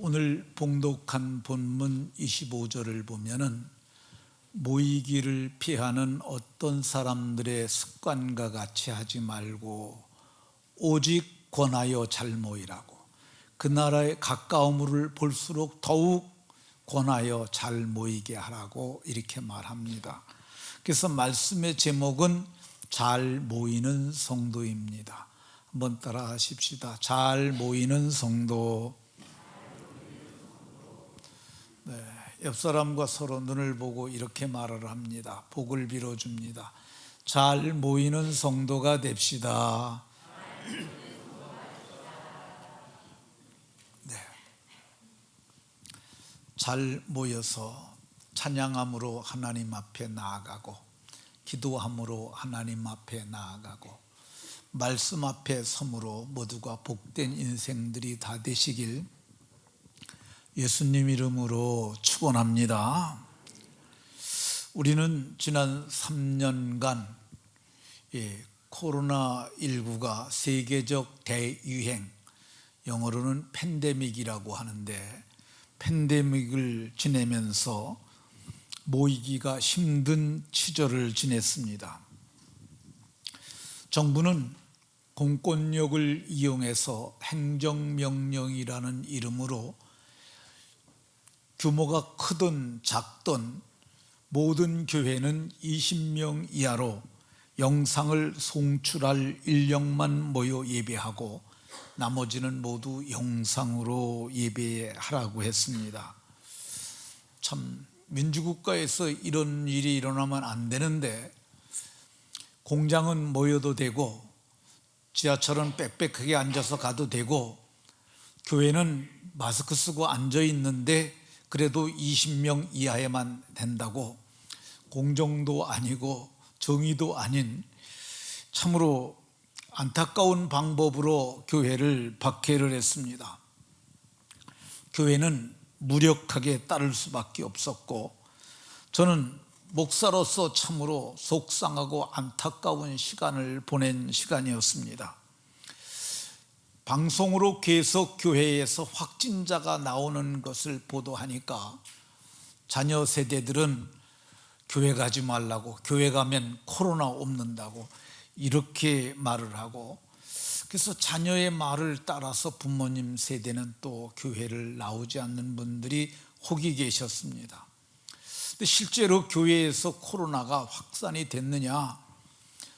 오늘 봉독한 본문 25절을 보면은 모이기를 피하는 어떤 사람들의 습관과 같이 하지 말고 오직 권하여 잘 모이라고, 그 나라의 가까움을 볼수록 더욱 권하여 잘 모이게 하라고 이렇게 말합니다. 그래서 말씀의 제목은 잘 모이는 성도입니다. 한번 따라 하십시다. 잘 모이는 성도. 네, 옆 사람과 서로 눈을 보고 이렇게 말을 합니다. 복을 빌어줍니다. 잘 모이는 성도가 됩시다. 네, 잘 모여서 찬양함으로 하나님 앞에 나아가고, 기도함으로 하나님 앞에 나아가고, 말씀 앞에 섬으로 모두가 복된 인생들이 다 되시길 예수님 이름으로 축원합니다. 우리는 지난 3년간 코로나19가 세계적 대유행, 영어로는 팬데믹이라고 하는데, 팬데믹을 지내면서 모이기가 힘든 시절을 지냈습니다. 정부는 공권력을 이용해서 행정명령이라는 이름으로 규모가 크든 작든 모든 교회는 20명 이하로 영상을 송출할 인력만 모여 예배하고 나머지는 모두 영상으로 예배하라고 했습니다. 참 민주국가에서 이런 일이 일어나면 안 되는데, 공장은 모여도 되고 지하철은 빽빽하게 앉아서 가도 되고 교회는 마스크 쓰고 앉아 있는데 그래도 20명 이하에만 된다고, 공정도 아니고 정의도 아닌 참으로 안타까운 방법으로 교회를 박해를 했습니다. 교회는 무력하게 따를 수밖에 없었고, 저는 목사로서 참으로 속상하고 안타까운 시간을 보낸 시간이었습니다. 방송으로 계속 교회에서 확진자가 나오는 것을 보도하니까 자녀 세대들은 교회 가지 말라고, 교회 가면 코로나 옮는다고 이렇게 말을 하고, 그래서 자녀의 말을 따라서 부모님 세대는 또 교회를 나오지 않는 분들이 혹이 계셨습니다. 근데 실제로 교회에서 코로나가 확산이 됐느냐,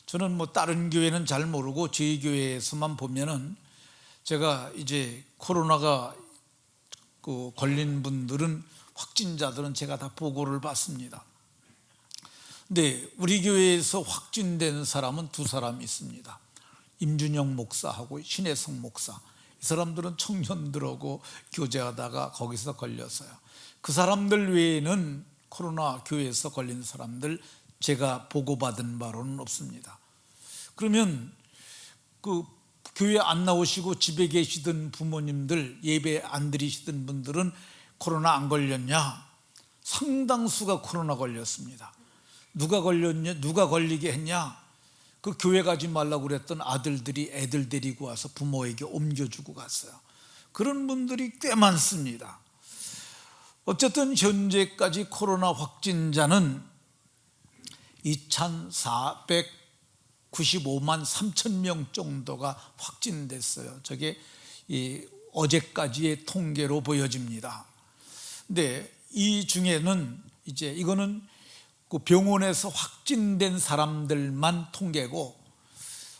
저는 다른 교회는 잘 모르고 저희 교회에서만 보면은, 제가 이제 코로나가 걸린 분들은, 확진자들은 제가 다 보고를 받습니다. 근데 우리 교회에서 확진된 사람은 두 사람 있습니다. 임준영 목사하고 신혜성 목사. 이 사람들은 청년들하고 교제하다가 거기서 걸렸어요. 그 사람들 외에는 코로나 교회에서 걸린 사람들 제가 보고받은 바로는 없습니다. 그러면 교회 안 나오시고 집에 계시던 부모님들, 예배 안 드리시던 분들은 코로나 안 걸렸냐? 상당수가 코로나 걸렸습니다. 누가 걸렸냐? 누가 걸리게 했냐? 그 교회 가지 말라고 그랬던 아들들이 애들 데리고 와서 부모에게 옮겨주고 갔어요. 그런 분들이 꽤 많습니다. 어쨌든 현재까지 코로나 확진자는 2,495만 3천 명 정도가 확진됐어요. 저게 어제까지의 통계로 보여집니다. 근데 이 중에는 이거는 그 병원에서 확진된 사람들만 통계고,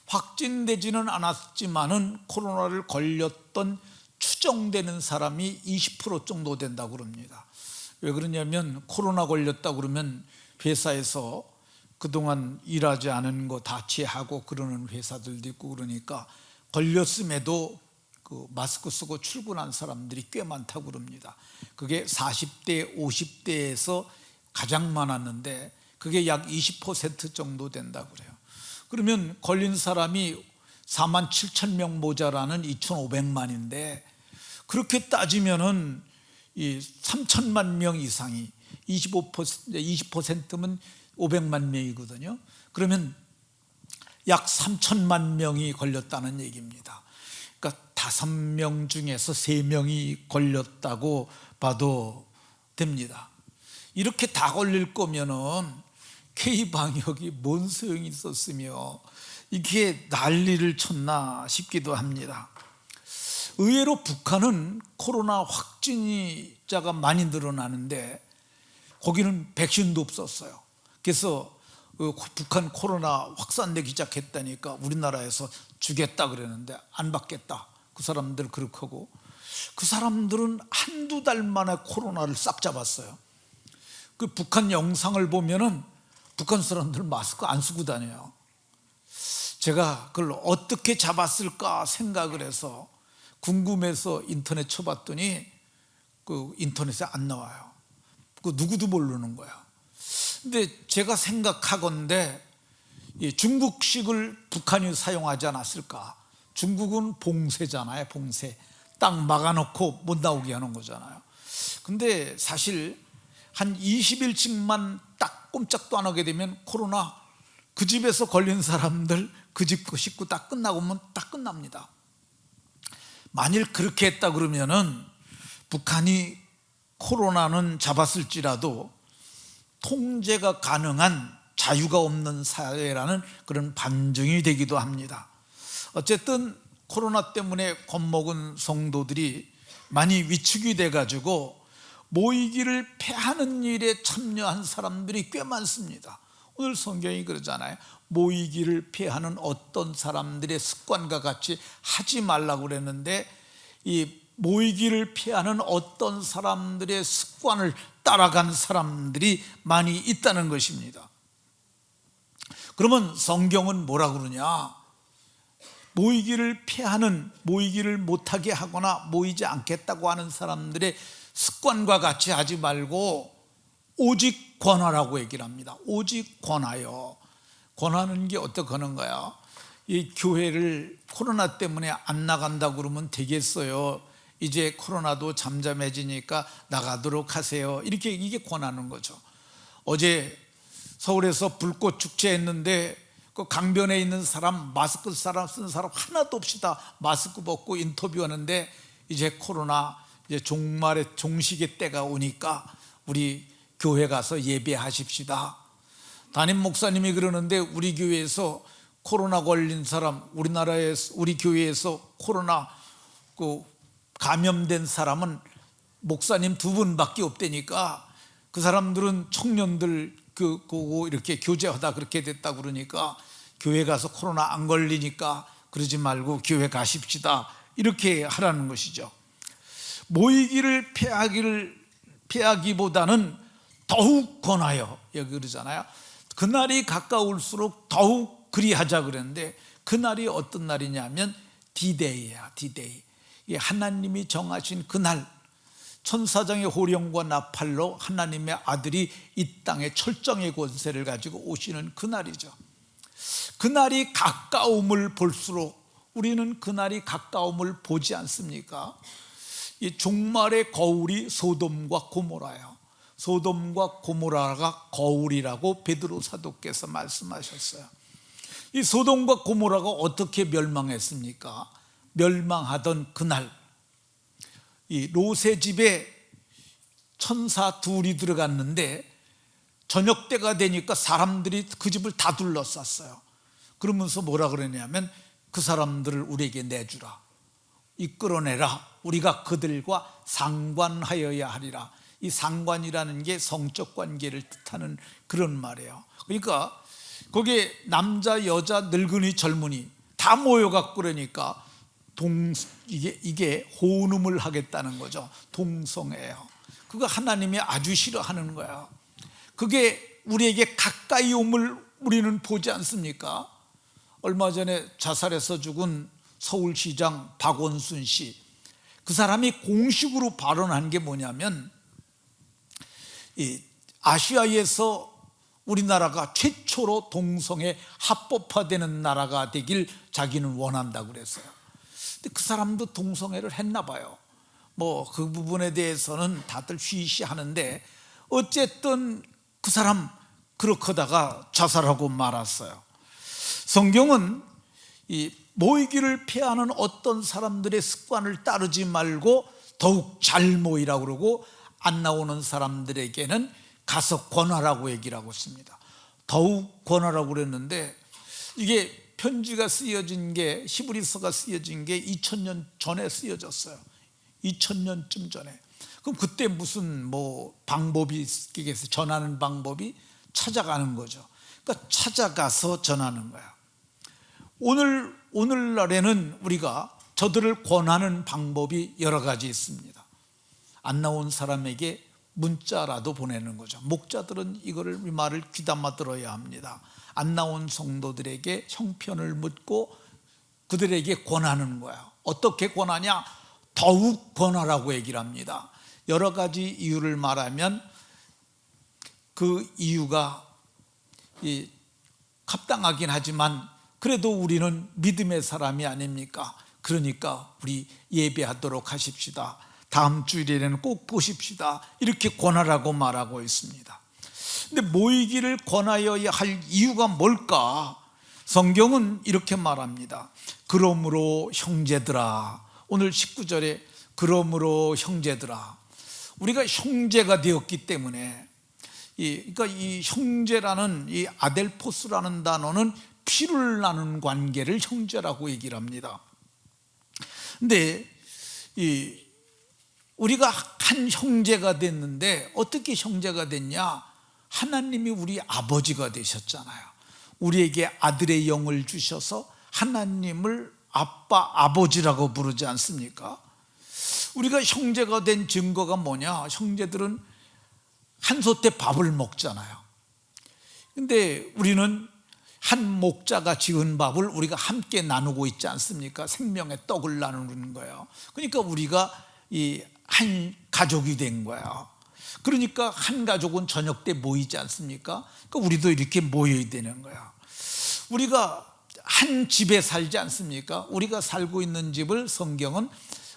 확진되지는 않았지만은 코로나를 걸렸던 추정되는 사람이 20% 정도 된다고 그럽니다. 왜 그러냐면, 코로나 걸렸다고 그러면 회사에서 그동안 일하지 않은 거 다 취하고 그러는 회사들도 있고, 그러니까 걸렸음에도 마스크 쓰고 출근한 사람들이 꽤 많다고 그럽니다. 그게 40대, 50대에서 가장 많았는데 그게 약 20% 정도 된다고 그래요. 그러면 걸린 사람이 4만 7천 명 모자라는 2,500만인데, 그렇게 따지면은 이 3천만 명 이상이 20%면 500만 명이거든요. 그러면 약 3천만 명이 걸렸다는 얘기입니다. 그러니까 5명 중에서 3명이 걸렸다고 봐도 됩니다. 이렇게 다 걸릴 거면은 K방역이 뭔 소용이 있었으며 이게 난리를 쳤나 싶기도 합니다. 의외로 북한은 코로나 확진자가 많이 늘어나는데 거기는 백신도 없었어요. 그래서 북한 코로나 확산되기 시작했다니까 우리나라에서 주겠다 그랬는데 안 받겠다. 그 사람들 그렇게 하고, 그 사람들은 한두 달 만에 코로나를 싹 잡았어요. 그 북한 영상을 보면은 북한 사람들 마스크 안 쓰고 다녀요. 제가 그걸 어떻게 잡았을까 생각을 해서 궁금해서 인터넷 쳐봤더니 그 인터넷에 안 나와요. 그 누구도 모르는 거야. 근데 제가 생각하건대 중국식을 북한이 사용하지 않았을까. 중국은 봉쇄잖아요. 봉쇄. 딱 막아놓고 못 나오게 하는 거잖아요. 근데 사실 한 20일씩만 딱 꼼짝도 안 하게 되면 코로나 그 집에서 걸린 사람들 그 집 그 식구 딱 끝나고 오면 딱 끝납니다. 만일 그렇게 했다 그러면은 북한이 코로나는 잡았을지라도 통제가 가능한 자유가 없는 사회라는 그런 반증이 되기도 합니다. 어쨌든 코로나 때문에 겁먹은 성도들이 많이 위축이 돼가지고 모이기를 패하는 일에 참여한 사람들이 꽤 많습니다. 오늘 성경이 그러잖아요. 모이기를 피하는 어떤 사람들의 습관과 같이 하지 말라고 그랬는데, 이 모이기를 피하는 어떤 사람들의 습관을 따라간 사람들이 많이 있다는 것입니다. 그러면 성경은 뭐라 그러냐? 모이기를 피하는, 모이기를 못하게 하거나 모이지 않겠다고 하는 사람들의 습관과 같이 하지 말고 오직 권하라고 얘기를 합니다. 오직 권하여. 권하는 게 어떻게 하는 거야? 이 교회를 코로나 때문에 안 나간다고 그러면 되겠어요? 이제 코로나도 잠잠해지니까 나가도록 하세요. 이게 권하는 거죠. 어제 서울에서 불꽃 축제 했는데 그 강변에 있는 사람, 마스크 쓴 사람 하나도 없이 다 마스크 벗고 인터뷰하는데, 이제 코로나 이제 종말의 종식의 때가 오니까 우리 교회 가서 예배하십시다. 담임 목사님이 그러는데 우리 교회에서 코로나 걸린 사람, 우리나라에서 우리 교회에서 코로나 감염된 사람은 목사님 2분밖에 없다니까, 그 사람들은 청년들 이렇게 교제하다 그렇게 됐다 그러니까 교회 가서 코로나 안 걸리니까 그러지 말고 교회 가십시다. 이렇게 하라는 것이죠. 모이기를 피하기보다는 더욱 권하여, 여기 그러잖아요. 그날이 가까울수록 더욱 그리하자 그랬는데, 그날이 어떤 날이냐면 디데이야. 디데이. 하나님이 정하신 그날, 천사장의 호령과 나팔로 하나님의 아들이 이 땅에 철정의 권세를 가지고 오시는 그날이죠. 그날이 가까움을 볼수록 우리는 그날이 가까움을 보지 않습니까? 이 종말의 거울이 소돔과 고모라예요. 소돔과 고모라가 거울이라고 베드로 사도께서 말씀하셨어요. 이 소돔과 고모라가 어떻게 멸망했습니까? 멸망하던 그날 이 롯의 집에 천사 둘이 들어갔는데 저녁 때가 되니까 사람들이 그 집을 다 둘러쌌어요. 그러면서 뭐라 그러냐면 그 사람들을 우리에게 내주라, 이끌어내라, 우리가 그들과 상관하여야 하리라. 이 상관이라는 게 성적 관계를 뜻하는 그런 말이에요. 그러니까 거기에 남자, 여자, 늙은이, 젊은이 다 모여갖고 그러니까 이게 혼음을 하겠다는 거죠. 동성애예요. 그거 하나님이 아주 싫어하는 거야. 그게 우리에게 가까이 옴을 우리는 보지 않습니까? 얼마 전에 자살해서 죽은 서울시장 박원순 씨, 그 사람이 공식으로 발언한 게 뭐냐면 이 아시아에서 우리나라가 최초로 동성애 합법화되는 나라가 되길 자기는 원한다고 그랬어요. 근데 그 사람도 동성애를 했나 봐요. 뭐 그 부분에 대해서는 다들 쉬쉬하는데 어쨌든 그 사람 그렇게 하다가 자살하고 말았어요. 성경은 이 모이기를 피하는 어떤 사람들의 습관을 따르지 말고 더욱 잘 모이라고 그러고, 안 나오는 사람들에게는 가서 권하라고 얘기를 하고 있습니다. 더욱 권하라고 그랬는데, 이게 편지가 쓰여진 게, 히브리서가 쓰여진 게 2000년 전에 쓰여졌어요. 2000년쯤 전에. 그럼 그때 무슨 방법이 있겠어요? 전하는 방법이 찾아가는 거죠. 그러니까 찾아가서 전하는 거야. 오늘날에는 우리가 저들을 권하는 방법이 여러 가지 있습니다. 안 나온 사람에게 문자라도 보내는 거죠. 목자들은 이 말을 귀담아 들어야 합니다. 안 나온 성도들에게 형편을 묻고 그들에게 권하는 거야. 어떻게 권하냐? 더욱 권하라고 얘기를 합니다. 여러 가지 이유를 말하면 그 이유가 합당하긴 하지만 그래도 우리는 믿음의 사람이 아닙니까? 그러니까 우리 예배하도록 하십시다. 다음 주일에는 꼭 보십시다. 이렇게 권하라고 말하고 있습니다. 근데 모이기를 권하여야 할 이유가 뭘까? 성경은 이렇게 말합니다. 그러므로 형제들아, 오늘 19절에 그러므로 형제들아, 우리가 형제가 되었기 때문에, 그러니까 이 형제라는 이 아델포스라는 단어는 피를 나눈 관계를 형제라고 얘기를 합니다. 근데 우리가 한 형제가 됐는데 어떻게 형제가 됐냐? 하나님이 우리 아버지가 되셨잖아요. 우리에게 아들의 영을 주셔서 하나님을 아빠, 아버지라고 부르지 않습니까? 우리가 형제가 된 증거가 뭐냐? 형제들은 한솥 때 밥을 먹잖아요. 근데 우리는 한 목자가 지은 밥을 우리가 함께 나누고 있지 않습니까? 생명의 떡을 나누는 거예요. 그러니까 우리가 한 가족이 된 거예요. 그러니까 한 가족은 저녁 때 모이지 않습니까? 그러니까 우리도 이렇게 모여야 되는 거야. 우리가 한 집에 살지 않습니까? 우리가 살고 있는 집을 성경은,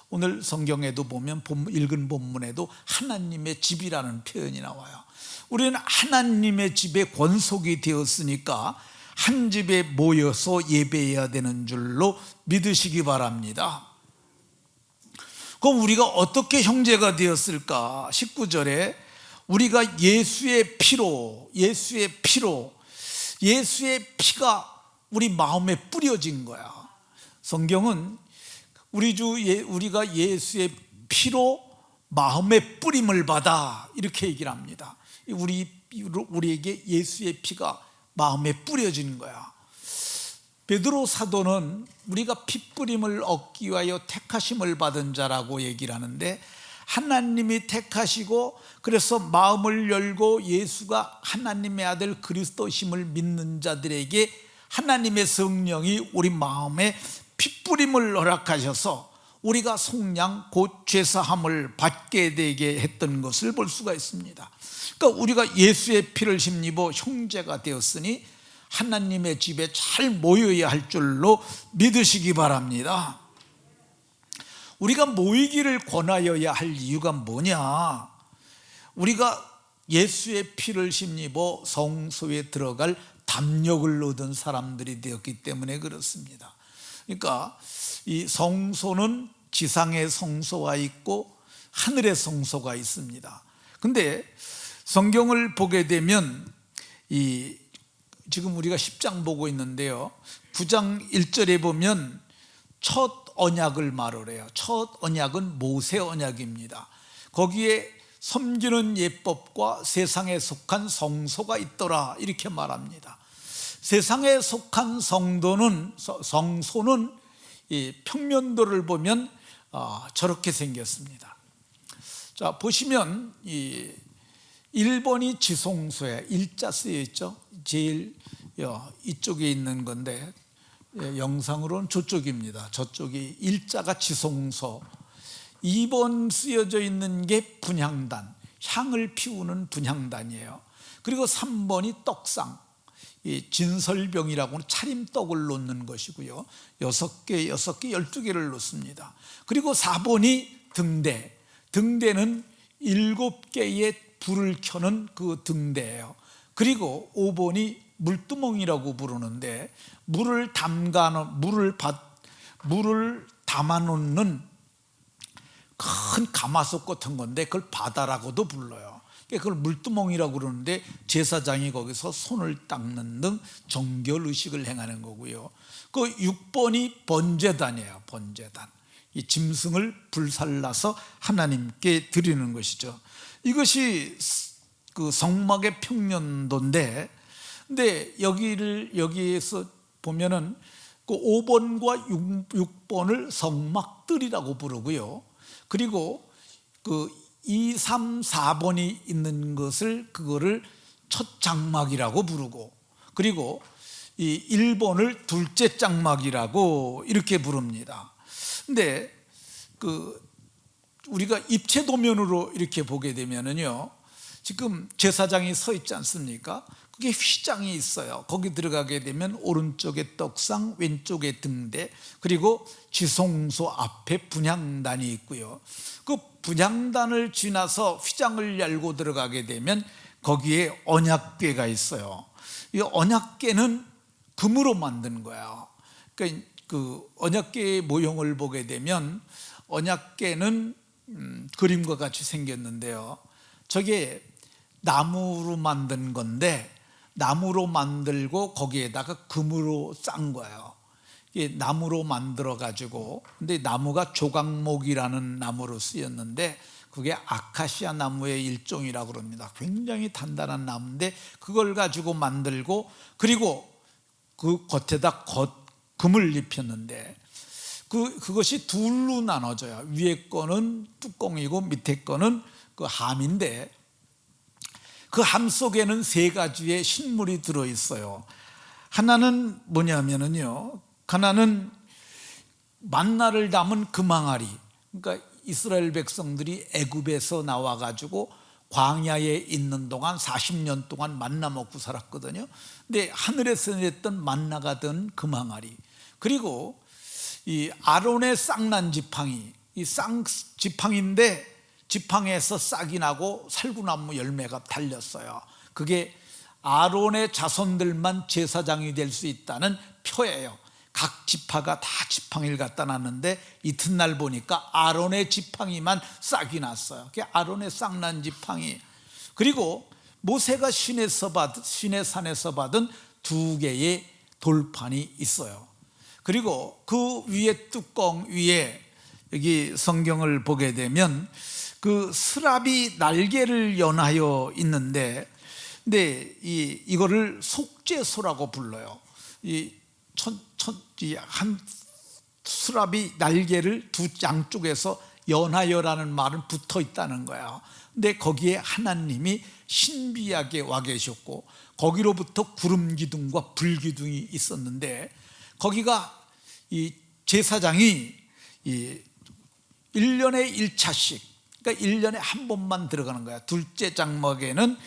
오늘 성경에도 보면 읽은 본문에도 하나님의 집이라는 표현이 나와요. 우리는 하나님의 집에 권속이 되었으니까 한 집에 모여서 예배해야 되는 줄로 믿으시기 바랍니다. 그럼 우리가 어떻게 형제가 되었을까? 19절에 우리가 예수의 피가 우리 마음에 뿌려진 거야. 성경은 우리가 예수의 피로 마음의 뿌림을 받아, 이렇게 얘기를 합니다. 우리에게 예수의 피가 마음에 뿌려진 거야. 베드로 사도는 우리가 핏뿌림을 얻기 위하여 택하심을 받은 자라고 얘기를 하는데, 하나님이 택하시고 그래서 마음을 열고 예수가 하나님의 아들 그리스도심을 믿는 자들에게 하나님의 성령이 우리 마음에 핏뿌림을 허락하셔서 우리가 속량 곧 죄사함을 받게 되게 했던 것을 볼 수가 있습니다. 그러니까 우리가 예수의 피를 힘입어 형제가 되었으니 하나님의 집에 잘 모여야 할 줄로 믿으시기 바랍니다. 우리가 모이기를 권하여야 할 이유가 뭐냐? 우리가 예수의 피를 힘입어 성소에 들어갈 담력을 얻은 사람들이 되었기 때문에 그렇습니다. 그러니까 이 성소는 지상의 성소가 있고 하늘의 성소가 있습니다. 근데 성경을 보게 되면 지금 우리가 10장 보고 있는데요, 9장 1절에 보면 첫 언약을 말을 해요. 첫 언약은 모세 언약입니다. 거기에 섬기는 예법과 세상에 속한 성소가 있더라, 이렇게 말합니다. 세상에 속한 성소는 이 평면도를 보면 저렇게 생겼습니다. 자, 보시면 1번이 지성소에 일자 쓰여 있죠. 제일 이쪽에 있는 건데, 영상으로는 저쪽입니다. 저쪽이 일자가 지성소. 2번 쓰여져 있는 게 분향단, 향을 피우는 분향단이에요. 그리고 3번이 떡상, 진설병이라고는 차림떡을 놓는 것이고요. 6개, 12개를 놓습니다. 그리고 4번이 등대, 등대는 7개의 불을 켜는 그 등대예요. 그리고 5번이 물두멍이라고 부르는데, 물을 물을 담아 놓는 큰 가마솥 같은 건데 그걸 바다라고도 불러요. 그걸 물두멍이라고 그러는데 제사장이 거기서 손을 닦는 등 정결 의식을 행하는 거고요. 그 6번이 번제단이에요. 번제단. 이 짐승을 불살라서 하나님께 드리는 것이죠. 이것이 그 성막의 평년도인데, 근데 여기에서 보면은 그 5번과 6번을 성막들이라고 부르고요. 그리고 그 2, 3, 4번이 있는 것을 그거를 첫 장막이라고 부르고, 그리고 이 1번을 둘째 장막이라고 이렇게 부릅니다. 근데 그 우리가 입체도면으로 이렇게 보게 되면은요, 지금 제사장이 서 있지 않습니까? 그게 휘장이 있어요. 거기 들어가게 되면 오른쪽에 떡상, 왼쪽에 등대, 그리고 지성소 앞에 분향단이 있고요. 그 분향단을 지나서 휘장을 열고 들어가게 되면 거기에 언약궤가 있어요. 이 언약궤는 금으로 만든 거예요. 그러니까 그 언약궤의 모형을 보게 되면 언약궤는 그림과 같이 생겼는데요, 저게 나무로 만든 건데 나무로 만들고 거기에다가 금으로 싼 거예요. 이게 나무로 만들어 가지고, 근데 나무가 조각목이라는 나무로 쓰였는데 그게 아카시아 나무의 일종이라고 그럽니다. 굉장히 단단한 나무인데 그걸 가지고 만들고, 그리고 그 겉에다 금을 입혔는데 그것이 둘로 나눠져요. 위에 거는 뚜껑이고 밑에 거는 그 함인데, 그 함 속에는 3가지의 신물이 들어있어요. 하나는 뭐냐면요, 하나는 만나를 담은 금항아리. 그러니까 이스라엘 백성들이 애굽에서 나와가지고 광야에 있는 동안 40년 동안 만나 먹고 살았거든요. 근데 하늘에서 내렸던 만나가 든 금항아리, 그리고 이 아론의 쌍난 지팡이, 이 지팡인데 지팡에서 싹이 나고 살구나무 열매가 달렸어요. 그게 아론의 자손들만 제사장이 될 수 있다는 표예요. 각 지파가 다 지팡이를 갖다 놨는데 이튿날 보니까 아론의 지팡이만 싹이 났어요. 그게 아론의 쌍난 지팡이. 그리고 모세가 시내 산에서 받은 2개의 돌판이 있어요. 그리고 그 위에 뚜껑 위에 여기 성경을 보게 되면 그 스랍이 날개를 연하여 있는데, 근데 이거를 속죄소라고 불러요. 한 스랍이 날개를 두 양쪽에서 연하여라는 말은 붙어 있다는 거예요. 근데 거기에 하나님이 신비하게 와 계셨고 거기로부터 구름 기둥과 불 기둥이 있었는데, 거기가 이 제사장이 1년에 1차씩, 그러니까 1년에 한 번만 들어가는 거야. 둘째 장막에는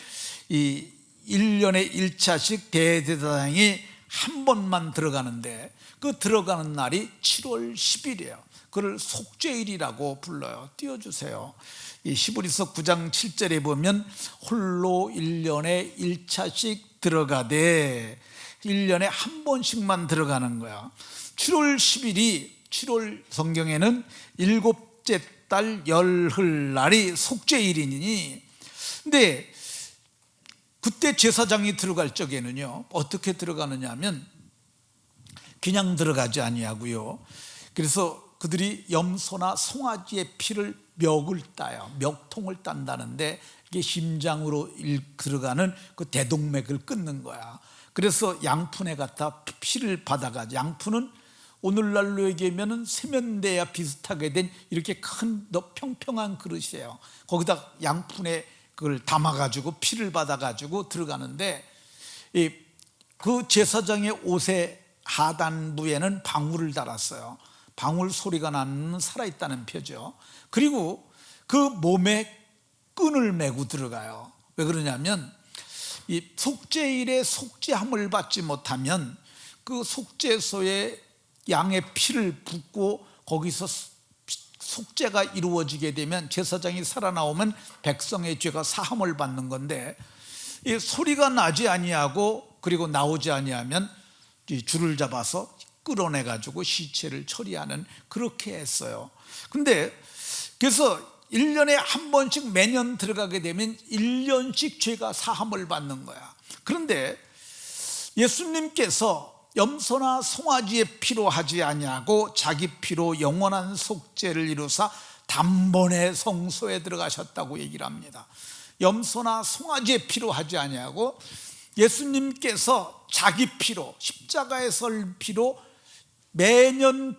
이 1년에 1차씩 대제사장이 한 번만 들어가는데 그 들어가는 날이 7월 10일이에요. 그걸 속죄일이라고 불러요. 띄워주세요. 이 히브리서 9장 7절에 보면 홀로 1년에 1차씩 들어가되 1년에 한 번씩만 들어가는 거야. 7월 10일이 7월 성경에는 7째 달 열흘날이 속죄일이니, 근데 그때 제사장이 들어갈 적에는요 어떻게 들어가느냐 하면 그냥 들어가지 아니하고요, 그래서 그들이 염소나 송아지의 피를 멱을 따요. 멱통을 딴다는데 이게 심장으로 들어가는 그 대동맥을 끊는 거야. 그래서 양푼에 갖다 피를 받아가지고, 양푼은 오늘날로 얘기하면 세면대와 비슷하게 된 이렇게 큰 평평한 그릇이에요. 거기다 양푼에 그걸 담아가지고 피를 받아가지고 들어가는데, 그 제사장의 옷의 하단부에는 방울을 달았어요. 방울 소리가 나는 살아있다는 표죠. 그리고 그 몸에 끈을 메고 들어가요. 왜 그러냐면 이 속죄일에 속죄함을 받지 못하면 그 속죄소에 양의 피를 붓고 거기서 속죄가 이루어지게 되면 제사장이 살아나오면 백성의 죄가 사함을 받는 건데, 이 소리가 나지 아니하고 그리고 나오지 아니하면 줄을 잡아서 끌어내 가지고 시체를 처리하는, 그렇게 했어요. 근데 그래서 1년에 한 번씩 매년 들어가게 되면 1년씩 죄가 사함을 받는 거야. 그런데 예수님께서 염소나 송아지의 피로 하지 아니하고 자기 피로 영원한 속죄를 이루사 단번에 성소에 들어가셨다고 얘기를 합니다. 염소나 송아지의 피로 하지 아니하고 예수님께서 자기 피로, 십자가에 설 피로 매년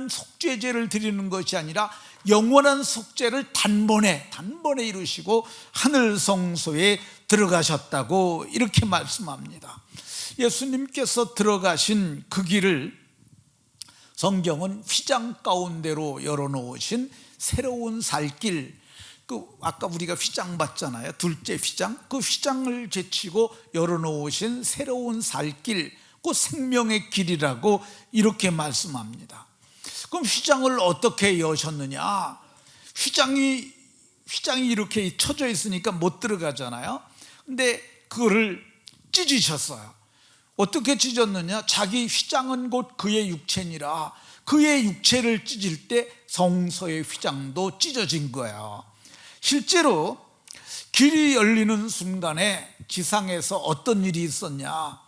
속죄제를 드리는 것이 아니라 영원한 속죄를 단번에 이루시고 하늘 성소에 들어가셨다고 이렇게 말씀합니다. 예수님께서 들어가신 그 길을 성경은 휘장 가운데로 열어놓으신 새로운 살길, 아까 우리가 휘장 봤잖아요. 둘째 휘장, 그 휘장을 제치고 열어놓으신 새로운 살길, 그 생명의 길이라고 이렇게 말씀합니다. 그럼 휘장을 어떻게 여셨느냐? 휘장이 이렇게 쳐져 있으니까 못 들어가잖아요. 근데 그거를 찢으셨어요. 어떻게 찢었느냐? 자기 휘장은 곧 그의 육체니라. 그의 육체를 찢을 때 성소의 휘장도 찢어진 거예요. 실제로 길이 열리는 순간에 지상에서 어떤 일이 있었냐?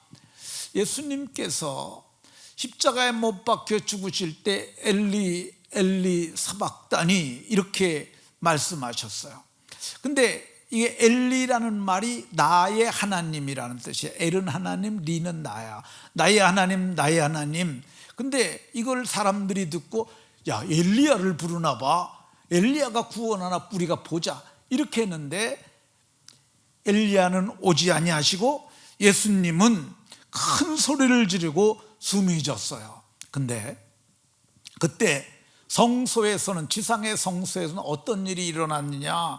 예수님께서 십자가에 못 박혀 죽으실 때 엘리 엘리 사박다니 이렇게 말씀하셨어요. 근데 이게 엘리라는 말이 나의 하나님이라는 뜻이에요. 엘은 하나님, 리는 나야. 나의 하나님, 나의 하나님. 근데 이걸 사람들이 듣고 야, 엘리야를 부르나 봐. 엘리야가 구원하나 우리가 보자. 이렇게 했는데 엘리야는 오지 아니하시고 예수님은 큰 소리를 지르고 숨이 졌어요. 근데 그때 성소에서는, 지상의 성소에서는 어떤 일이 일어났느냐?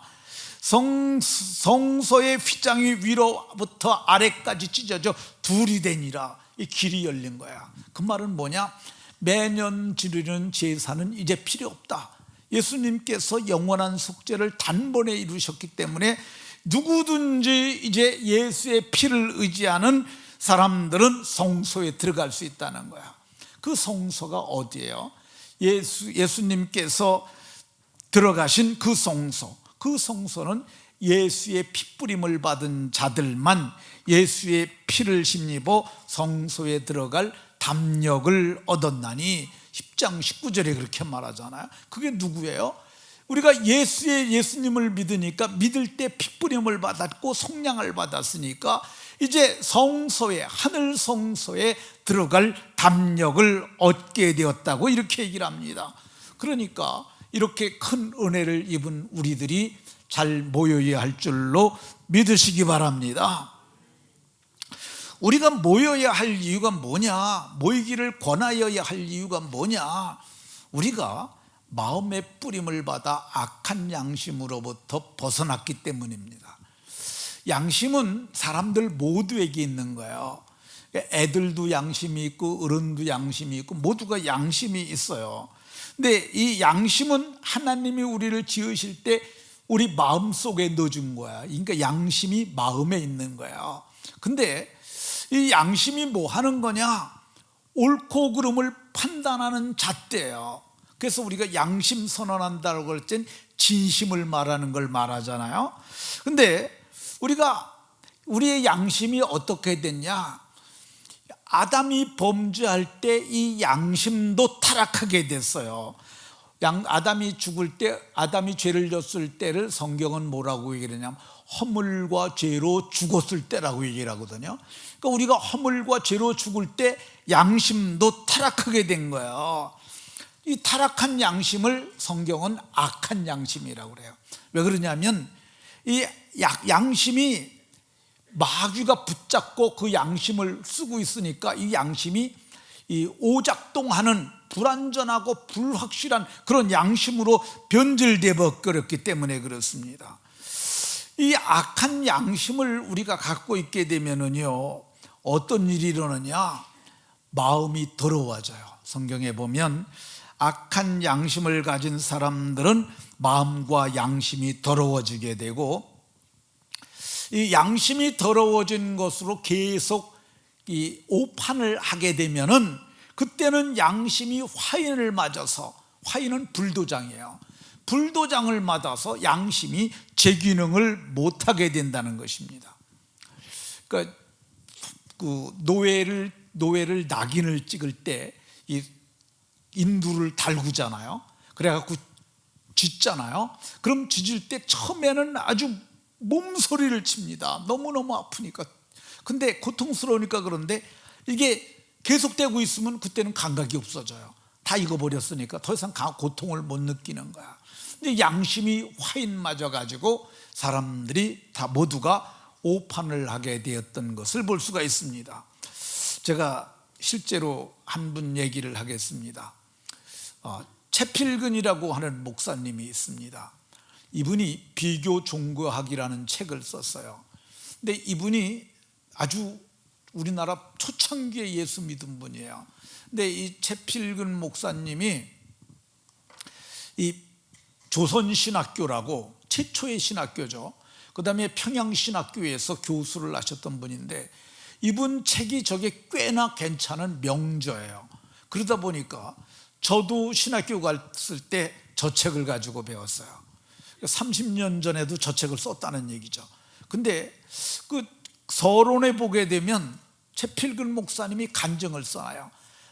성소의 휘장이 위로부터 아래까지 찢어져 둘이 되니라. 이 길이 열린 거야. 그 말은 뭐냐? 매년 지르는 제사는 이제 필요 없다. 예수님께서 영원한 속죄를 단번에 이루셨기 때문에 누구든지 이제 예수의 피를 의지하는 사람들은 성소에 들어갈 수 있다는 거야. 그 성소가 어디예요? 예수님께서 들어가신 그 성소, 그 성소는 예수의 핏부림을 받은 자들만 예수의 피를 힘입어 성소에 들어갈 담력을 얻었나니 10장 19절에 그렇게 말하잖아요. 그게 누구예요? 우리가 예수님을 믿으니까, 믿을 때 핏부림을 받았고 속량을 받았으니까 이제 성소에, 하늘 성소에 들어갈 담력을 얻게 되었다고 이렇게 얘기를 합니다. 그러니까 이렇게 큰 은혜를 입은 우리들이 잘 모여야 할 줄로 믿으시기 바랍니다. 우리가 모여야 할 이유가 뭐냐? 모이기를 권하여야 할 이유가 뭐냐? 우리가 마음의 뿌림을 받아 악한 양심으로부터 벗어났기 때문입니다. 양심은 사람들 모두에게 있는 거예요. 애들도 양심이 있고 어른도 양심이 있고 모두가 양심이 있어요. 근데 이 양심은 하나님이 우리를 지으실 때 우리 마음속에 넣어준 거야. 그러니까 양심이 마음에 있는 거예요. 근데 이 양심이 뭐 하는 거냐? 옳고 그름을 판단하는 잣대예요. 그래서 우리가 양심 선언한다고 할 땐 진심을 말하는 걸 말하잖아요. 근데 우리의 양심이 어떻게 됐냐? 아담이 범죄할 때 이 양심도 타락하게 됐어요. 아담이 죽을 때, 아담이 죄를 졌을 때를 성경은 뭐라고 얘기를 하냐면 허물과 죄로 죽었을 때라고 얘기를 하거든요. 그러니까 우리가 허물과 죄로 죽을 때 양심도 타락하게 된 거예요. 이 타락한 양심을 성경은 악한 양심이라고 그래요. 왜 그러냐면 이 양심이 마귀가 붙잡고 그 양심을 쓰고 있으니까 이 양심이 이 오작동하는 불완전하고 불확실한 그런 양심으로 변질되어 버렸기 때문에 그렇습니다. 이 악한 양심을 우리가 갖고 있게 되면은요, 어떤 일이 일어나냐? 마음이 더러워져요. 성경에 보면 악한 양심을 가진 사람들은 마음과 양심이 더러워지게 되고, 이 양심이 더러워진 것으로 계속 이 오판을 하게 되면은 그때는 양심이 화인을 맞아서, 화인은 불도장이에요. 불도장을 맞아서 양심이 제 기능을 못하게 된다는 것입니다. 그러니까 그 노예를 낙인을 찍을 때 이 인두를 달구잖아요. 그래갖고 짖잖아요. 그럼 짖을 때 처음에는 아주 몸소리를 칩니다. 너무너무 아프니까. 근데 고통스러우니까. 그런데 이게 계속되고 있으면 그때는 감각이 없어져요. 다 익어버렸으니까 더 이상 고통을 못 느끼는 거야. 근데 양심이 화인 맞아가지고 사람들이 다 모두가 오판을 하게 되었던 것을 볼 수가 있습니다. 제가 실제로 한 분 얘기를 하겠습니다. 채필근이라고 하는 목사님이 있습니다. 이분이 비교 종교학이라는 책을 썼어요. 근데 이분이 아주 우리나라 초창기에 예수 믿은 분이에요. 근데 이 채필근 목사님이 이 조선신학교라고 최초의 신학교죠. 그 다음에 평양신학교에서 교수를 하셨던 분인데, 이분 책이 저게 꽤나 괜찮은 명저예요. 그러다 보니까 저도 신학교 갔을 때 저 책을 가지고 배웠어요. 30년 전에도 저 책을 썼다는 얘기죠. 근데 그 서론에 보게 되면 채필근 목사님이 간증을 써요.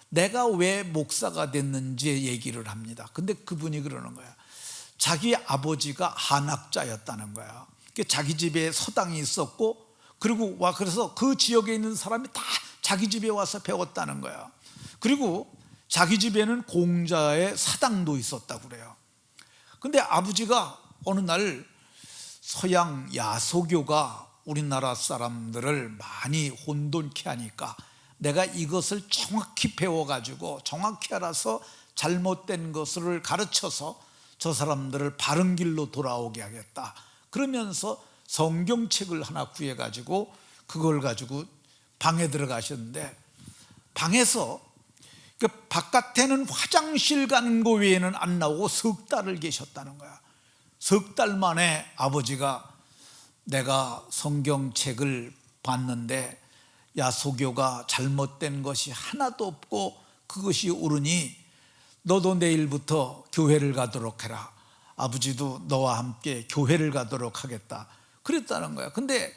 내가 왜 목사가 됐는지 얘기를 합니다. 근데 그분이 그러는 거야. 자기 아버지가 한학자였다는 거야. 자기 집에 서당이 있었고, 그리고 그래서 그 지역에 있는 사람이 다 자기 집에 와서 배웠다는 거야. 그리고 자기 집에는 공자의 사당도 있었다고 그래요. 근데 아버지가 어느 날 서양 야소교가 우리나라 사람들을 많이 혼돈케 하니까 내가 이것을 정확히 배워가지고 정확히 알아서 잘못된 것을 가르쳐서 저 사람들을 바른 길로 돌아오게 하겠다. 그러면서 성경책을 하나 구해가지고 그걸 가지고 방에 들어가셨는데, 방에서 그 바깥에는 화장실 가는 거 외에는 안 나오고 석 달을 계셨다는 거야. 석 달 만에 아버지가 내가 성경책을 봤는데 야소교가 잘못된 것이 하나도 없고 그것이 옳으니 너도 내일부터 교회를 가도록 해라. 아버지도 너와 함께 교회를 가도록 하겠다. 그랬다는 거야. 근데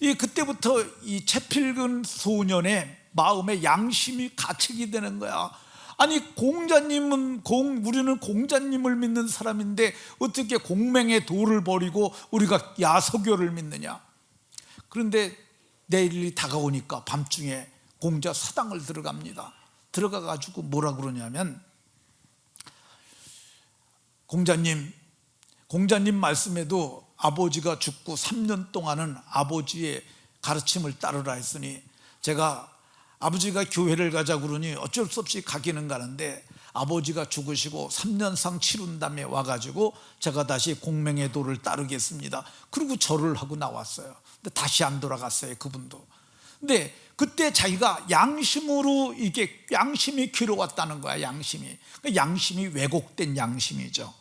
그때부터 이 채필근 소년의 마음에 양심이 가책이 되는 거야. 아니, 우리는 공자님을 믿는 사람인데 어떻게 공맹의 도를 버리고 우리가 야소교를 믿느냐. 그런데 내일이 다가오니까 밤중에 공자 사당을 들어갑니다. 들어가가지고 뭐라 그러냐면, 공자님 말씀에도 아버지가 죽고 3년 동안은 아버지의 가르침을 따르라 했으니, 제가 아버지가 교회를 가자 그러니 어쩔 수 없이 가기는 가는데 아버지가 죽으시고 3년상 치룬 다음에 와가지고 제가 다시 공맹의 도를 따르겠습니다. 그리고 절을 하고 나왔어요. 근데 다시 안 돌아갔어요, 그분도. 근데 그때 자기가 양심으로 이게 양심이 길어왔다는 거야. 양심이 왜곡된 양심이죠.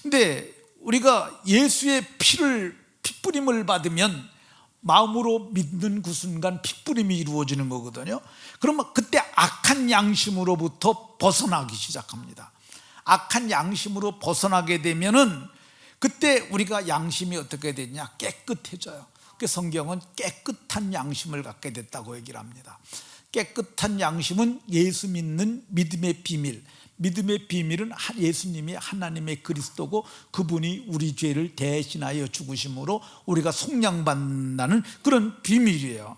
근데 우리가 예수의 핏부림을 받으면 마음으로 믿는 그 순간 핏부림이 이루어지는 거거든요. 그러면 그때 악한 양심으로부터 벗어나기 시작합니다. 악한 양심으로 벗어나게 되면은 그때 우리가 양심이 어떻게 되냐? 깨끗해져요. 그 성경은 깨끗한 양심을 갖게 됐다고 얘기를 합니다. 깨끗한 양심은 예수 믿는 믿음의 비밀. 믿음의 비밀은 예수님이 하나님의 그리스도고 그분이 우리 죄를 대신하여 죽으심으로 우리가 속량받는다는 그런 비밀이에요.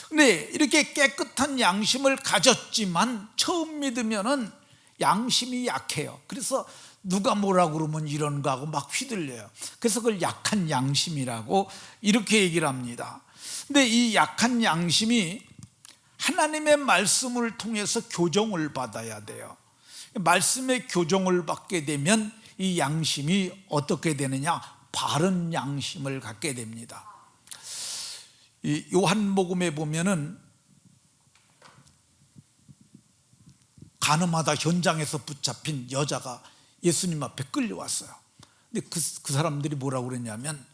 근데 이렇게 깨끗한 양심을 가졌지만 처음 믿으면은 양심이 약해요. 그래서 누가 뭐라고 그러면 이런가 하고 막 휘둘려요. 그래서 그걸 약한 양심이라고 이렇게 얘기를 합니다. 근데 이 약한 양심이 하나님의 말씀을 통해서 교정을 받아야 돼요. 말씀의 교정을 받게 되면 이 양심이 어떻게 되느냐? 바른 양심을 갖게 됩니다. 이 요한복음에 보면은 가늠하다 현장에서 붙잡힌 여자가 예수님 앞에 끌려왔어요. 근데 그 사람들이 뭐라고 그랬냐면,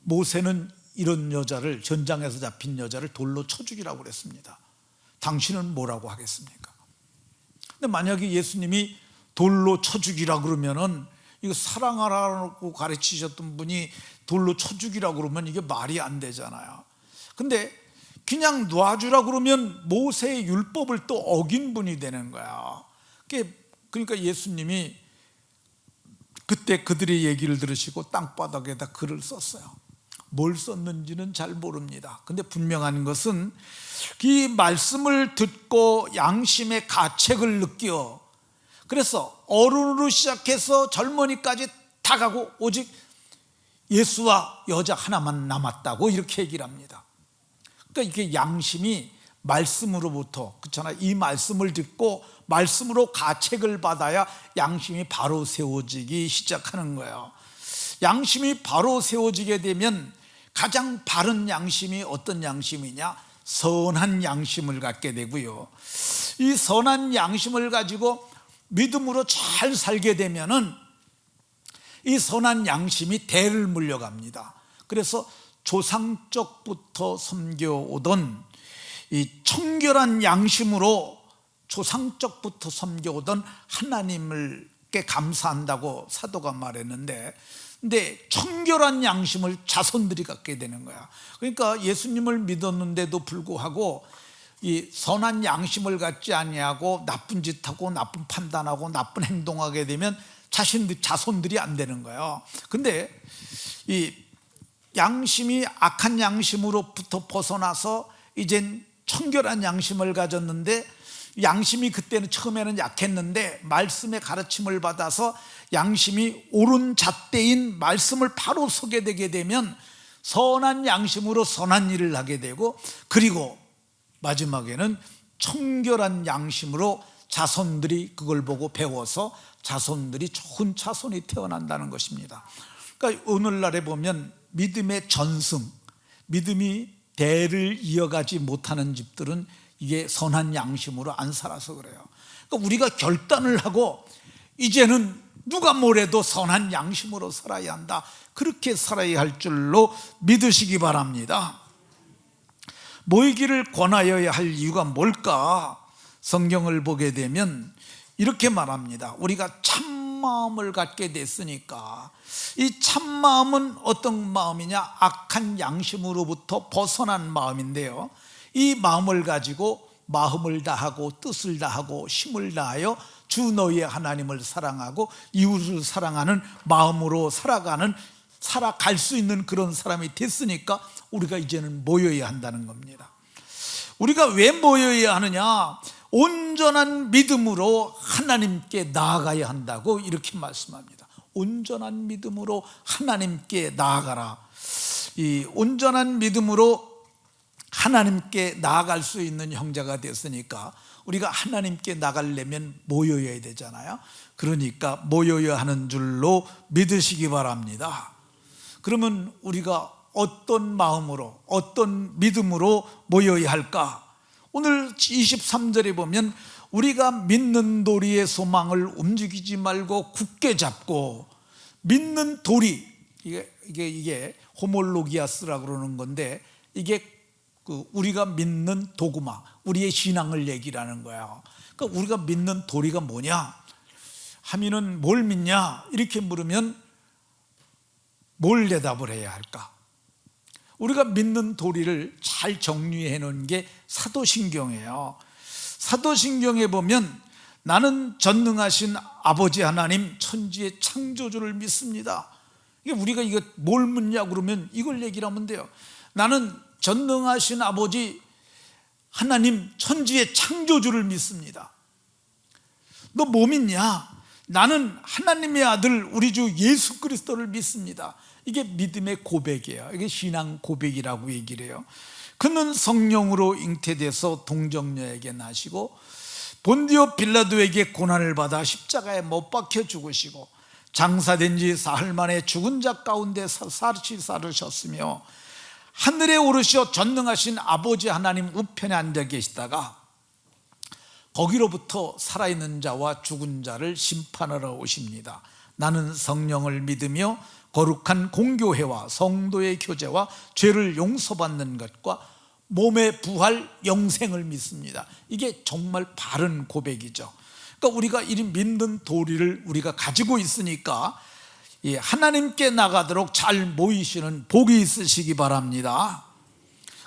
모세는 이런 여자를, 현장에서 잡힌 여자를 돌로 쳐 죽이라고 그랬습니다. 당신은 뭐라고 하겠습니까? 근데 만약에 예수님이 돌로 쳐 죽이라 그러면은, 이거 사랑하라고 가르치셨던 분이 돌로 쳐 죽이라 그러면 이게 말이 안 되잖아요. 근데 그냥 놔주라 그러면 모세의 율법을 또 어긴 분이 되는 거야. 그러니까 예수님이 그때 그들의 얘기를 들으시고 땅바닥에다 글을 썼어요. 뭘 썼는지는 잘 모릅니다. 근데 분명한 것은 이 말씀을 듣고 양심의 가책을 느껴, 그래서 어른으로 시작해서 젊은이까지 다 가고 오직 예수와 여자 하나만 남았다고 이렇게 얘기를 합니다. 그러니까 이게 양심이 말씀으로부터, 그렇잖아, 이 말씀을 듣고 말씀으로 가책을 받아야 양심이 바로 세워지기 시작하는 거예요. 양심이 바로 세워지게 되면 가장 바른 양심이 어떤 양심이냐? 선한 양심을 갖게 되고요, 이 선한 양심을 가지고 믿음으로 잘 살게 되면은 이 선한 양심이 대를 물려갑니다. 그래서 조상적부터 섬겨오던 이 청결한 양심으로 조상적부터 섬겨오던 하나님께 감사한다고 사도가 말했는데, 근데 청결한 양심을 자손들이 갖게 되는 거야. 그러니까 예수님을 믿었는데도 불구하고 이 선한 양심을 갖지 아니하고 나쁜 짓하고 나쁜 판단하고 나쁜 행동하게 되면 자손들이 안 되는 거예요. 근데 이 양심이 악한 양심으로부터 벗어나서 이젠 청결한 양심을 가졌는데, 양심이 그때는 처음에는 약했는데 말씀의 가르침을 받아서 양심이 옳은 잣대인 말씀을 바로 서게 되게 되면 선한 양심으로 선한 일을 하게 되고, 그리고 마지막에는 청결한 양심으로 자손들이 그걸 보고 배워서 자손들이 좋은 자손이 태어난다는 것입니다. 그러니까 오늘날에 보면 믿음의 전승, 믿음이 대를 이어가지 못하는 집들은 이게 선한 양심으로 안 살아서 그래요. 그러니까 우리가 결단을 하고 이제는 누가 뭐래도 선한 양심으로 살아야 한다, 그렇게 살아야 할 줄로 믿으시기 바랍니다. 모이기를 권하여야 할 이유가 뭘까? 성경을 보게 되면 이렇게 말합니다. 우리가 참마음을 갖게 됐으니까, 이 참마음은 어떤 마음이냐? 악한 양심으로부터 벗어난 마음인데요, 이 마음을 가지고 마음을 다하고 뜻을 다하고 힘을 다하여 주 너희의 하나님을 사랑하고 이웃을 사랑하는 마음으로 살아갈 수 있는 그런 사람이 됐으니까 우리가 이제는 모여야 한다는 겁니다. 우리가 왜 모여야 하느냐? 온전한 믿음으로 하나님께 나아가야 한다고 이렇게 말씀합니다. 온전한 믿음으로 하나님께 나아가라. 이 온전한 믿음으로 하나님께 나아갈 수 있는 형제가 됐으니까 우리가 하나님께 나가려면 모여야 되잖아요. 그러니까 모여야 하는 줄로 믿으시기 바랍니다. 그러면 우리가 어떤 마음으로, 어떤 믿음으로 모여야 할까? 오늘 23절에 보면 우리가 믿는 도리의 소망을 움직이지 말고 굳게 잡고, 믿는 도리, 이게 호몰로기아스라고 그러는 건데, 이게 우리가 믿는 도구마, 우리의 신앙을 얘기하는 거야. 그러니까 우리가 믿는 도리가 뭐냐? 하면은 뭘 믿냐? 이렇게 물으면 뭘 대답을 해야 할까? 우리가 믿는 도리를 잘 정리해 놓은 게 사도신경이에요. 사도신경에 보면 나는 전능하신 아버지 하나님 천지의 창조주를 믿습니다. 이게 우리가 이거 뭘 묻냐 그러면 이걸 얘기를 하면 돼요. 나는 전능하신 아버지 하나님 천지의 창조주를 믿습니다. 너 뭐 믿냐? 나는 하나님의 아들 우리 주 예수 그리스도를 믿습니다. 이게 믿음의 고백이에요. 이게 신앙 고백이라고 얘기를 해요. 그는 성령으로 잉태돼서 동정녀에게 나시고 본디오 빌라도에게 고난을 받아 십자가에 못 박혀 죽으시고 장사된 지 사흘 만에 죽은 자 가운데서 살으셨으며 하늘에 오르셔 전능하신 아버지 하나님 우편에 앉아 계시다가 거기로부터 살아있는 자와 죽은 자를 심판하러 오십니다. 나는 성령을 믿으며 거룩한 공교회와 성도의 교제와 죄를 용서받는 것과 몸의 부활 영생을 믿습니다. 이게 정말 바른 고백이죠. 그러니까 우리가 이 믿는 도리를 우리가 가지고 있으니까 하나님께 나가도록 잘 모이시는 복이 있으시기 바랍니다.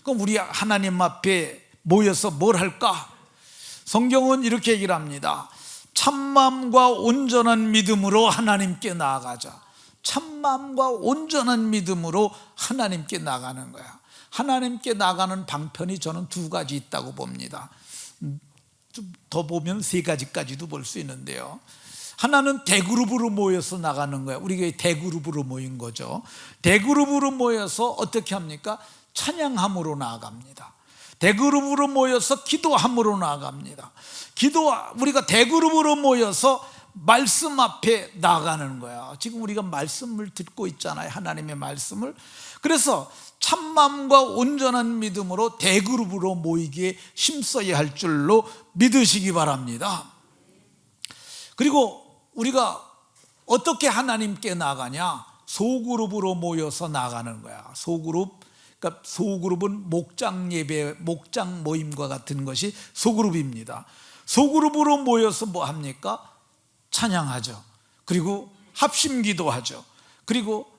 그럼 우리 하나님 앞에 모여서 뭘 할까? 성경은 이렇게 얘기를 합니다. 참마음과 온전한 믿음으로 하나님께 나아가자. 참마음과 온전한 믿음으로 하나님께 나가는 거야. 하나님께 나가는 방편이 저는 두 가지 있다고 봅니다. 좀 더 보면 세 가지까지도 볼 수 있는데요. 하나는 대그룹으로 모여서 나가는 거예요. 우리 교회 대그룹으로 모인 거죠. 대그룹으로 모여서 어떻게 합니까? 찬양함으로 나아갑니다. 대그룹으로 모여서 기도함으로 나아갑니다. 우리가 대그룹으로 모여서 말씀 앞에 나가는 거야. 지금 우리가 말씀을 듣고 있잖아요. 하나님의 말씀을. 그래서 참마음과 온전한 믿음으로 대그룹으로 모이기에 힘써야 할 줄로 믿으시기 바랍니다. 그리고 우리가 어떻게 하나님께 나가냐? 소그룹으로 모여서 나가는 거야. 그러니까 소그룹은 목장 예배, 목장 모임과 같은 것이 소그룹입니다. 소그룹으로 모여서 뭐 합니까? 찬양하죠. 그리고 합심 기도하죠. 그리고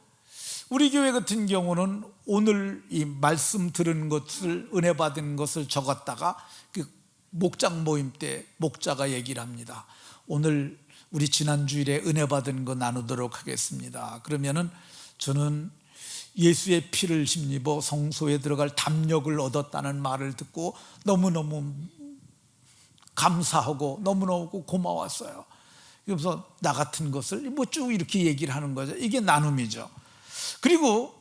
우리 교회 같은 경우는 오늘 이 말씀 들은 것을, 은혜 받은 것을 적었다가 그 목장 모임 때 목자가 얘기를 합니다. 오늘 우리 지난 주일에 은혜 받은 거 나누도록 하겠습니다. 그러면은 저는 예수의 피를 힘입어 성소에 들어갈 담력을 얻었다는 말을 듣고 너무너무 감사하고 너무너무 고마웠어요. 그래서 나 같은 것을 뭐 쭉 이렇게 얘기를 하는 거죠. 이게 나눔이죠. 그리고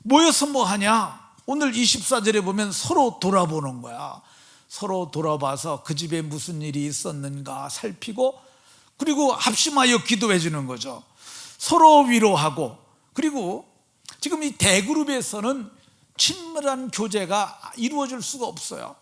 모여서 뭐 하냐? 오늘 24절에 보면 서로 돌아보는 거야. 서로 돌아봐서 그 집에 무슨 일이 있었는가 살피고, 그리고 합심하여 기도해 주는 거죠. 서로 위로하고. 그리고 지금 이 대그룹에서는 친밀한 교제가 이루어질 수가 없어요.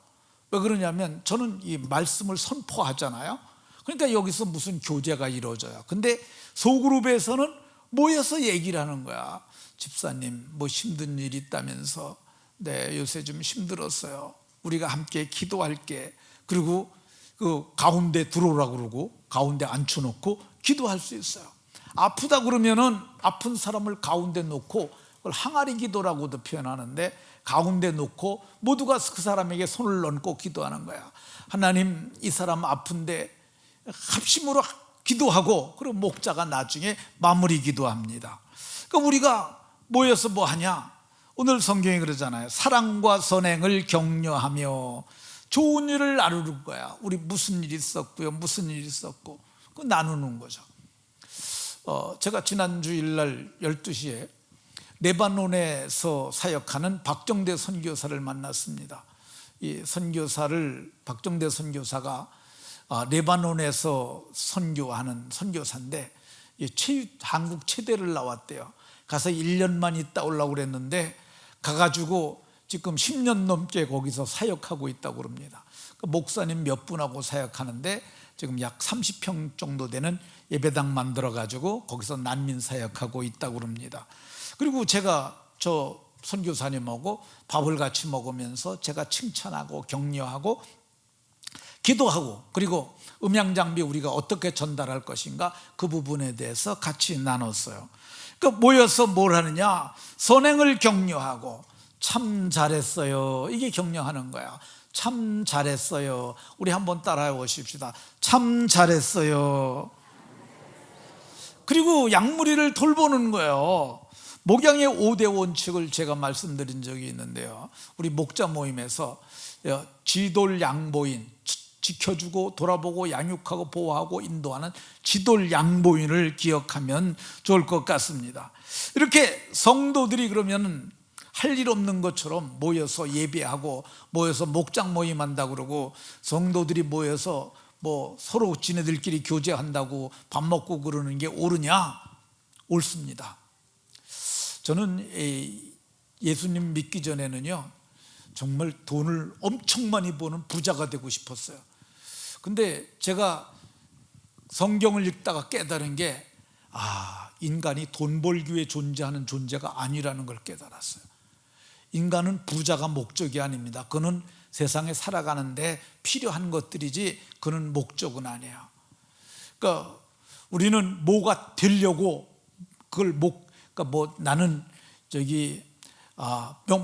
왜 그러냐면 저는 이 말씀을 선포하잖아요. 그러니까 여기서 무슨 교제가 이루어져요. 근데 소그룹에서는 모여서 얘기를 하는 거야. 집사님 뭐 힘든 일이 있다면서. 네, 요새 좀 힘들었어요. 우리가 함께 기도할게. 그리고 그 가운데 들어오라고 그러고 가운데 앉혀놓고 기도할 수 있어요. 아프다 그러면은 아픈 사람을 가운데 놓고, 그걸 항아리 기도라고도 표현하는데, 가운데 놓고 모두가 그 사람에게 손을 얹고 기도하는 거야. 하나님, 이 사람 아픈데 합심으로 기도하고, 그리고 목자가 나중에 마무리 기도합니다. 그러니까 우리가 모여서 뭐 하냐? 오늘 성경이 그러잖아요. 사랑과 선행을 격려하며 좋은 일을 나누는 거야. 우리 무슨 일이 있었고요, 무슨 일이 있었고, 그 나누는 거죠. 제가 지난 주일날 12시에 레바논에서 사역하는 박정대 선교사를 만났습니다. 이 선교사를, 박정대 선교사가 레바논에서 선교하는 선교사인데 한국 체대를 나왔대요. 가서 1년만 있다 오려고 그랬는데 가가지고 지금 10년 넘게 거기서 사역하고 있다고 그럽니다. 목사님 몇 분하고 사역하는데 지금 약 30평 정도 되는 예배당 만들어가지고 거기서 난민 사역하고 있다고 그럽니다. 그리고 제가 저 선교사님하고 밥을 같이 먹으면서 제가 칭찬하고 격려하고 기도하고, 그리고 음향장비 우리가 어떻게 전달할 것인가 그 부분에 대해서 같이 나눴어요. 그러니까 모여서 뭘 하느냐? 선행을 격려하고 참 잘했어요. 이게 격려하는 거야. 참 잘했어요. 우리 한번 따라해 보십시다. 참 잘했어요. 그리고 양무리를 돌보는 거예요. 목양의 5대 원칙을 제가 말씀드린 적이 있는데요. 우리 목자 모임에서 지돌 양보인, 지켜주고 돌아보고 양육하고 보호하고 인도하는 지돌 양보인을 기억하면 좋을 것 같습니다. 이렇게 성도들이 그러면 할 일 없는 것처럼 모여서 예배하고 모여서 목장 모임한다고 그러고, 성도들이 모여서 뭐 서로 지네들끼리 교제한다고 밥 먹고 그러는 게 옳으냐? 옳습니다. 저는 예수님 믿기 전에는요 정말 돈을 엄청 많이 버는 부자가 되고 싶었어요. 근데 제가 성경을 읽다가 깨달은 게 인간이 돈 벌기 위해 존재하는 존재가 아니라는 걸 깨달았어요. 인간은 부자가 목적이 아닙니다. 그는 세상에 살아가는데 필요한 것들이지 그는 목적은 아니에요. 그러니까 우리는 뭐가 되려고 그러니까 나는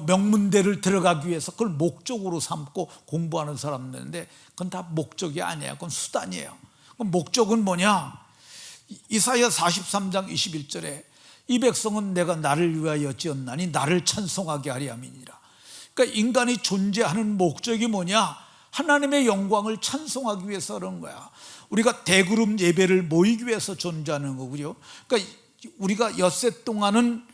명문대를 들어가기 위해서 그걸 목적으로 삼고 공부하는 사람들인데 그건 다 목적이 아니에요. 그건 수단이에요. 그럼 목적은 뭐냐? 이사야 43장 21절에 이 백성은 내가 나를 위하여 지었나니 나를 찬송하게 하리 함이니라. 그러니까 인간이 존재하는 목적이 뭐냐? 하나님의 영광을 찬송하기 위해서 그런 거야. 우리가 대그룹 예배를 모이기 위해서 존재하는 거고요. 그러니까 우리가 엿새 동안은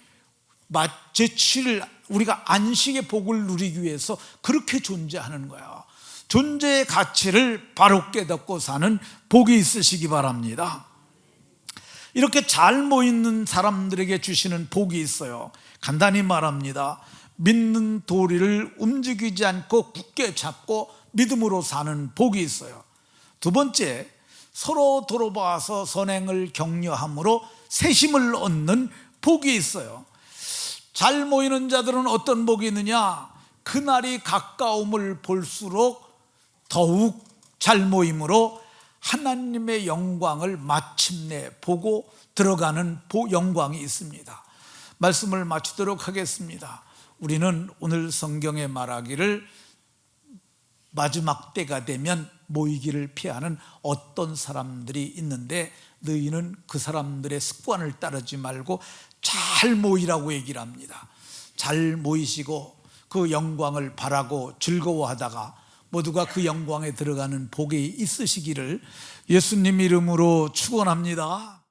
제7일 우리가 안식의 복을 누리기 위해서 그렇게 존재하는 거야. 존재의 가치를 바로 깨닫고 사는 복이 있으시기 바랍니다. 이렇게 잘 모이는 사람들에게 주시는 복이 있어요. 간단히 말합니다. 믿는 도리를 움직이지 않고 굳게 잡고 믿음으로 사는 복이 있어요. 두 번째, 서로 돌아봐서 선행을 격려함으로 새심을 얻는 복이 있어요. 잘 모이는 자들은 어떤 복이 있느냐? 그날이 가까움을 볼수록 더욱 잘 모임으로 하나님의 영광을 마침내 보고 들어가는 영광이 있습니다. 말씀을 마치도록 하겠습니다. 우리는 오늘 성경에 말하기를 마지막 때가 되면 모이기를 피하는 어떤 사람들이 있는데 너희는 그 사람들의 습관을 따르지 말고 잘 모이라고 얘기를 합니다. 잘 모이시고 그 영광을 바라고 즐거워하다가 모두가 그 영광에 들어가는 복이 있으시기를 예수님 이름으로 축원합니다.